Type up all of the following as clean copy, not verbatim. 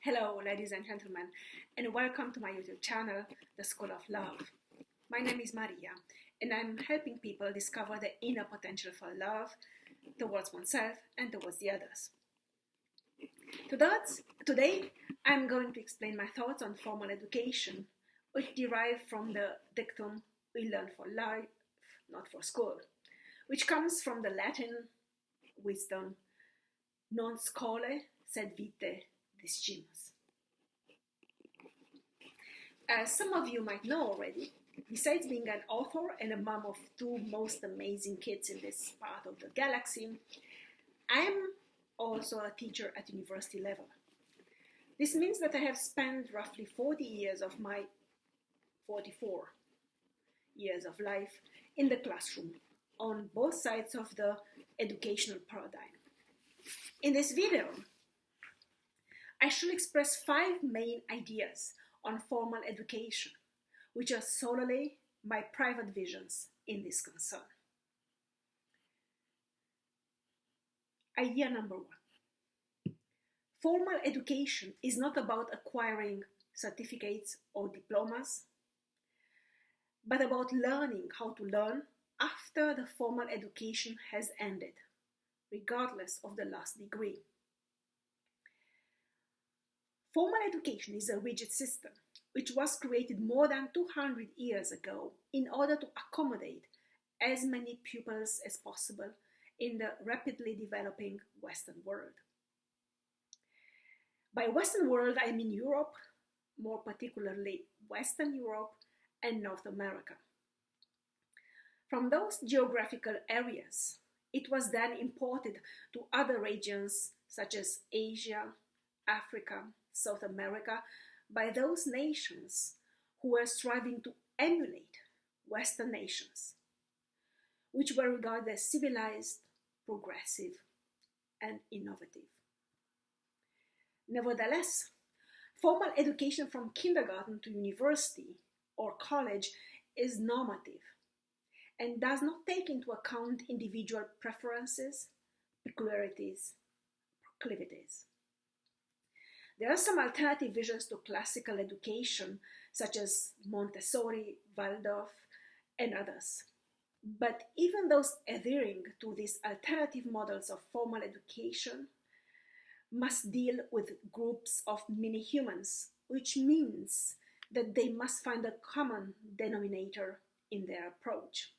Hello, ladies and gentlemen, and welcome to my YouTube channel, The School of Love. My name is Maria, and I'm helping people discover the inner potential for love towards oneself and towards the others. Today, I'm going to explain my thoughts on formal education, which derive from the dictum, "We learn for life, not for school," which comes from the Latin wisdom, "Non scholae, sed vitae, discimus." As some of you might know already, besides being an author and a mom of two most amazing kids in this part of the galaxy, I'm also a teacher at university level. This means that I have spent roughly 40 years of my 44 years of life in the classroom on both sides of the educational paradigm. In this video, I shall express 5 main ideas on formal education, which are solely my private visions in this concern. Idea number 1. Formal education is not about acquiring certificates or diplomas, but about learning how to learn after the formal education has ended, regardless of the last degree. Formal education is a rigid system which was created more than 200 years ago in order to accommodate as many pupils as possible in the rapidly developing Western world. By Western world, I mean Europe, more particularly Western Europe and North America. From those geographical areas, it was then imported to other regions such as Asia, Africa, South America by those nations who were striving to emulate Western nations, which were regarded as civilized, progressive, and innovative. Nevertheless, formal education from kindergarten to university or college is normative and does not take into account individual preferences, peculiarities, proclivities. There are some alternative visions to classical education, such as Montessori, Waldorf, and others. But even those adhering to these alternative models of formal education must deal with groups of mini-humans, which means that they must find a common denominator in their approach.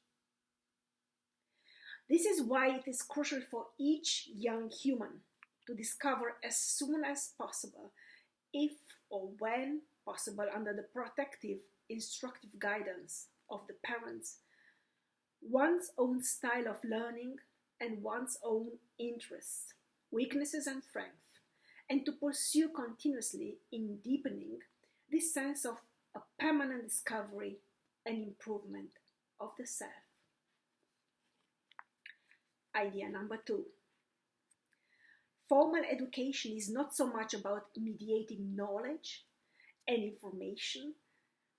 This is why it is crucial for each young human to discover as soon as possible, if or when possible, under the protective, instructive guidance of the parents, one's own style of learning and one's own interests, weaknesses and strengths, and to pursue continuously in deepening this sense of a permanent discovery and improvement of the self. Idea number 2. Formal education is not so much about mediating knowledge and information,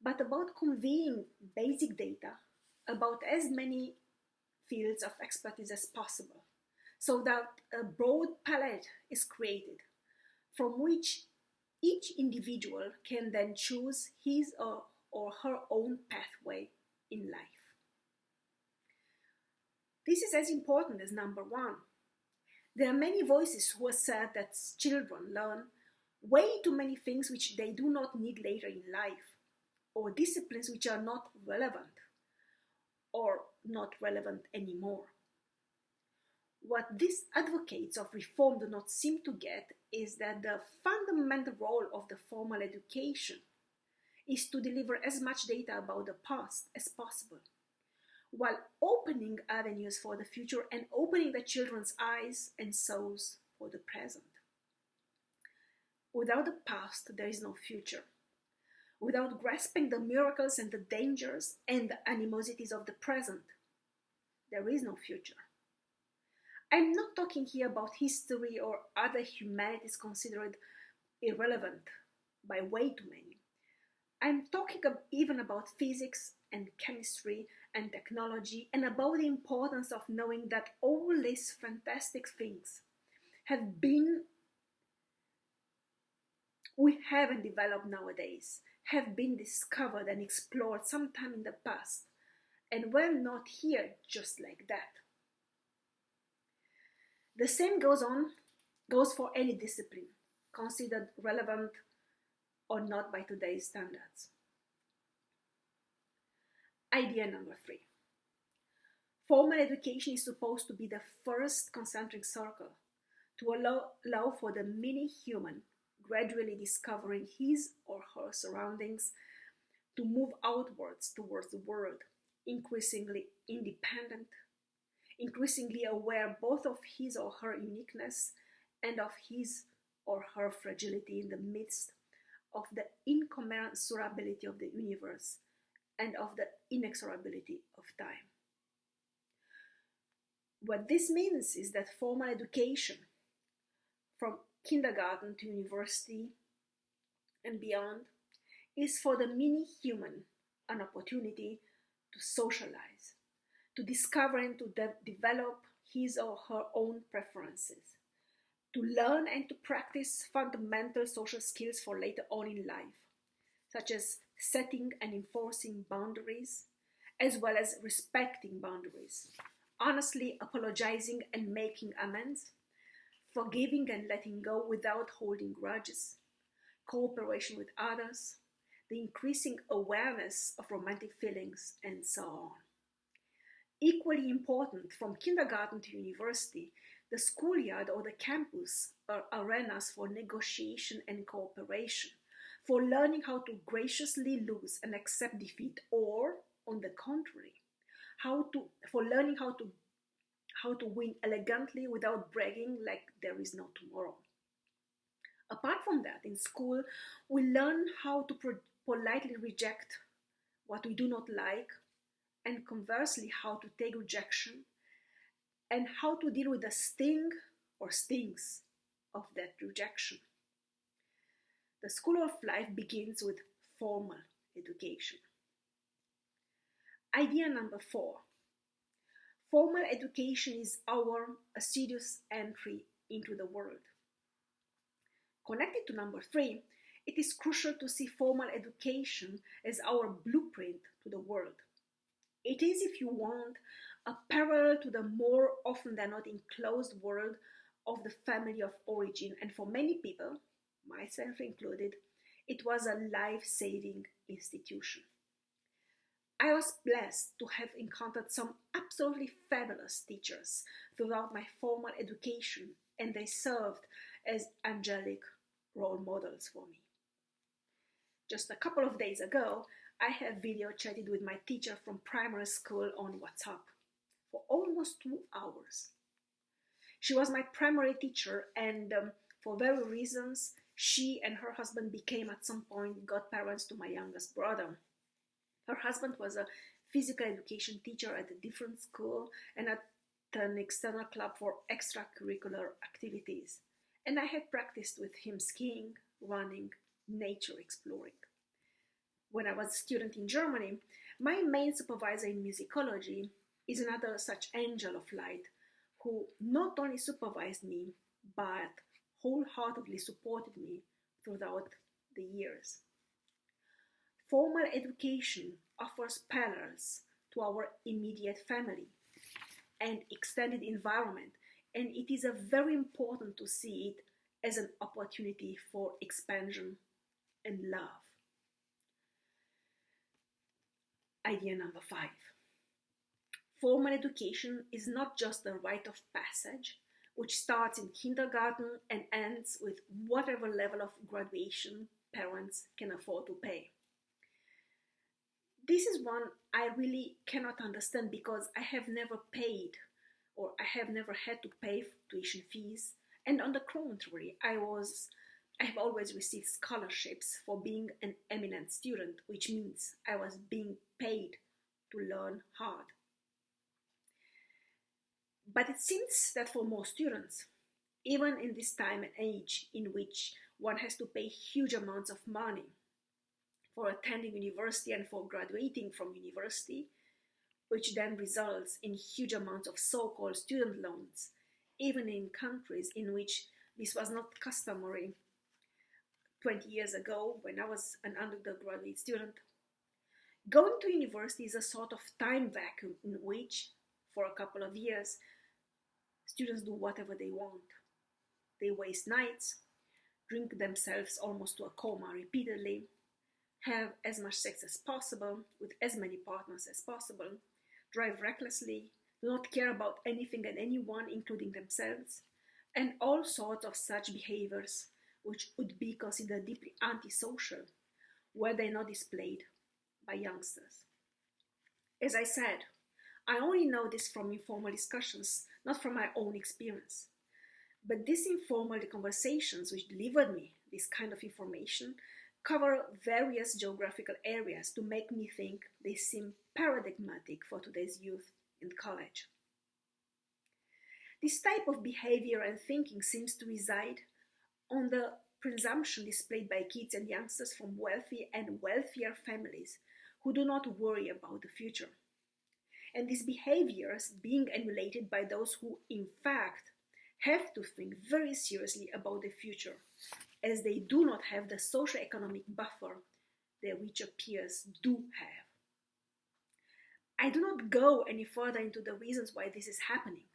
but about conveying basic data about as many fields of expertise as possible, so that a broad palette is created from which each individual can then choose his or her own pathway in life. This is as important as number 1. There are many voices who assert that children learn way too many things which they do not need later in life, or disciplines which are not relevant or not relevant anymore. What these advocates of reform do not seem to get is that the fundamental role of the formal education is to deliver as much data about the past as possible, while opening avenues for the future and opening the children's eyes and souls for the present. Without the past, there is no future. Without grasping the miracles and the dangers and the animosities of the present, there is no future. I'm not talking here about history or other humanities considered irrelevant by way too many. I'm talking even about physics and chemistry and technology, and about the importance of knowing that all these fantastic things have been we haven't developed nowadays, have been discovered and explored sometime in the past, and were not here just like that. The same goes for any discipline considered relevant or not by today's standards. Idea number 3. Formal education is supposed to be the first concentric circle to allow for the mini-human gradually discovering his or her surroundings to move outwards towards the world, increasingly independent, increasingly aware both of his or her uniqueness and of his or her fragility in the midst of the incommensurability of the universe and of the inexorability of time. What this means is that formal education, from kindergarten to university and beyond, is for the mini-human an opportunity to socialize, to discover and to develop his or her own preferences, to learn and to practice fundamental social skills for later on in life, such as setting and enforcing boundaries, as well as respecting boundaries, honestly apologizing and making amends, forgiving and letting go without holding grudges, cooperation with others, the increasing awareness of romantic feelings, and so on. Equally important, from kindergarten to university, the schoolyard or the campus are arenas for negotiation and cooperation, for learning how to graciously lose and accept defeat, or, on the contrary, for learning how to win elegantly without bragging like there is no tomorrow. Apart from that, in school, we learn how to politely reject what we do not like, and conversely, how to take rejection, and how to deal with the sting or stings of that rejection. The school of life begins with formal education. Idea number 4. Formal education is our assiduous entry into the world. Connected to number 3, it is crucial to see formal education as our blueprint to the world. It is, if you want, a parallel to the more often than not enclosed world of the family of origin, and for many people, myself included, it was a life-saving institution. I was blessed to have encountered some absolutely fabulous teachers throughout my formal education, and they served as angelic role models for me. Just a couple of days ago, I have video chatted with my teacher from primary school on WhatsApp for almost 2 hours. She was my primary teacher, and for various reasons, she and her husband became at some point godparents to my youngest brother. Her husband was a physical education teacher at a different school and at an external club for extracurricular activities. And I had practiced with him skiing, running, nature exploring. When I was a student in Germany, my main supervisor in musicology is another such angel of light who not only supervised me, but wholeheartedly supported me throughout the years. Formal education offers parallels to our immediate family and extended environment, and it is very important to see it as an opportunity for expansion and love. Idea number 5. Formal education is not just a rite of passage, which starts in kindergarten and ends with whatever level of graduation parents can afford to pay. This is one I really cannot understand because I have never paid, or I have never had to pay tuition fees, and on the contrary, I have always received scholarships for being an eminent student, which means I was being paid to learn hard. But it seems that for most students, even in this time and age in which one has to pay huge amounts of money for attending university and for graduating from university, which then results in huge amounts of so-called student loans, even in countries in which this was not customary 20 years ago when I was an undergraduate student. Going to university is a sort of time vacuum in which, for a couple of years, students do whatever they want. They waste nights, drink themselves almost to a coma repeatedly, have as much sex as possible with as many partners as possible, drive recklessly, do not care about anything and anyone, including themselves, and all sorts of such behaviors which would be considered deeply antisocial were they not displayed by youngsters. As I said, I only know this from informal discussions, not from my own experience. But these informal conversations which delivered me this kind of information cover various geographical areas to make me think they seem paradigmatic for today's youth in college. This type of behavior and thinking seems to reside on the presumption displayed by kids and youngsters from wealthy and wealthier families who do not worry about the future. And these behaviors being emulated by those who, in fact, have to think very seriously about the future, as they do not have the socio-economic buffer their richer peers do have. I do not go any further into the reasons why this is happening.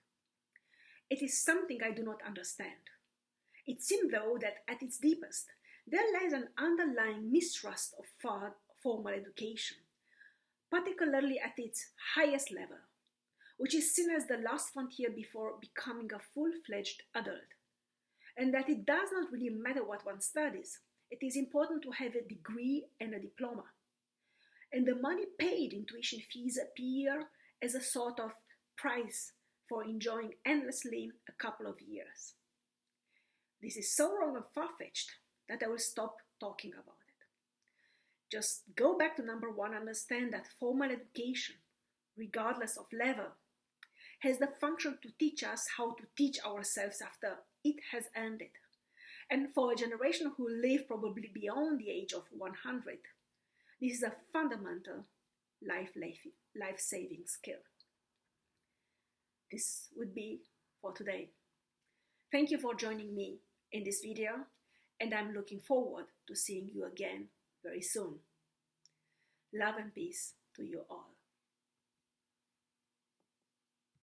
It is something I do not understand. It seems, though, that at its deepest, there lies an underlying mistrust of formal education, particularly at its highest level, which is seen as the last frontier before becoming a full-fledged adult, and that it does not really matter what one studies. It is important to have a degree and a diploma, and the money paid in tuition fees appear as a sort of price for enjoying endlessly a couple of years. This is so wrong and far-fetched that I will stop talking about it. Just go back to number one, understand that formal education, regardless of level, has the function to teach us how to teach ourselves after it has ended. And for a generation who live probably beyond the age of 100, this is a fundamental life-saving skill. This would be for today. Thank you for joining me in this video, and I'm looking forward to seeing you again very soon. Love and peace to you all.